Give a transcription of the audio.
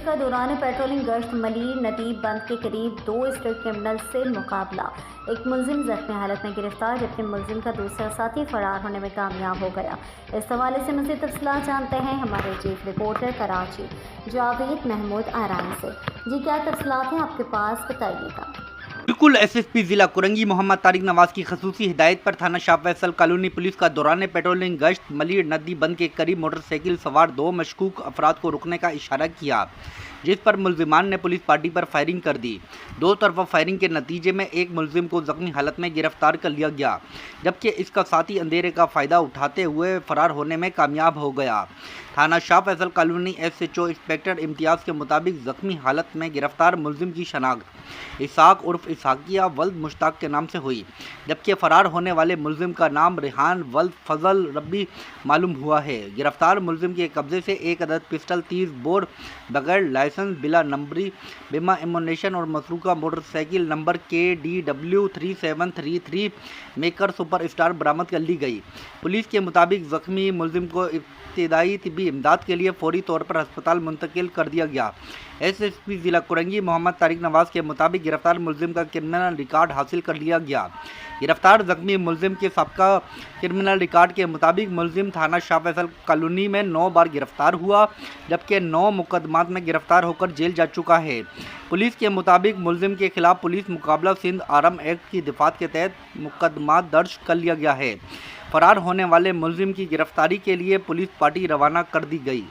Police का दौरान patrolling गश्त मलीर नदी बंद के करीब 2 स्ट्रीट क्रिमिनल से मुकाबला। एक मुलजिम जख्मी हालत में गिरफ्तार जबकि मुलजिम का दूसरा साथी फरार होने में कामयाब हो गया। इस हवाले से मज़ीद तफसीलात जानते हैं हमारे चीफ रिपोर्टर कराची जावेद महमूद आराम से। जी क्या तफसीलात हैं आपके पास, बताइएगा। बिल्कुल। एसएसपी जिला कुरंगी मोहम्मद तारिक नवाज की खसूसी हिदायत पर थाना शाह फैसल कॉलोनी पुलिस का दौरान पेट्रोलिंग गश्त मलीर नदी बंद के करीब मोटरसाइकिल सवार 2 मशकूक अफराद को रुकने का इशारा किया, जिस पर मुलजिमान ने पुलिस पार्टी पर फायरिंग कर दी। दो तरफा फायरिंग के नतीजे में एक मुलजिम को जख्मी हालत में गिरफ्तार कर लिया गया, जबकि इसका साथी अंधेरे का फायदा उठाते हुए फरार होने में कामयाब हो गया। थाना Shah Faisal colony SHO inspector Imtiaz के मुताबिक जख्मी हालत में गिरफ्तार मुलजिम की शनाख्त इसाक उर्फ इसाकिया वल्द मुश्ताक के नाम से हुई, जबकि फरार होने वाले मुलजिम का नाम रिहान वल्द फजल रब्बी मालूम हुआ है। गिरफ्तार मुलजिम के कब्जे से एक अदद पिस्टल 30 बोर बगैर लाइसेंस बिला नंबरी बिमा एमुनेशन और मसरूका motorcycle number KDW 3733 maker super star बरामद कर ली गई। पुलिस के मुताबिक जख्मी मुलजिम को इब्तदाई तिब्बी इमदाद के लिए फौरी तौर पर अस्पताल मुंतकिल कर दिया गया। एसएसपी जिला कुरंगी मोहम्मद तारिक नवाज के मुताबिक गिरफ्तार मुलजिम का क्रिमिनल रिकॉर्ड हासिल कर लिया गया। गिरफ्तार जख्मी मुलजिम के सबका क्रिमिनल रिकॉर्ड के मुताबिक मुलजिम थाना शाह फैसल कॉलोनी में 9 बार गिरफ्तार हुआ, जबकि 9 मुकदमात में गिरफ्तार होकर जेल जा चुका है। पुलिस के मुताबिक मुलजिम के खिलाफ पुलिस मुकाबला सिंध आर्म एक्ट की दिफात के तहत मुकदमा दर्ज कर लिया गया है। फरार होने वाले मुलजिम की गिरफ्तारी के लिए पुलिस पार्टी रवाना कर दी गई।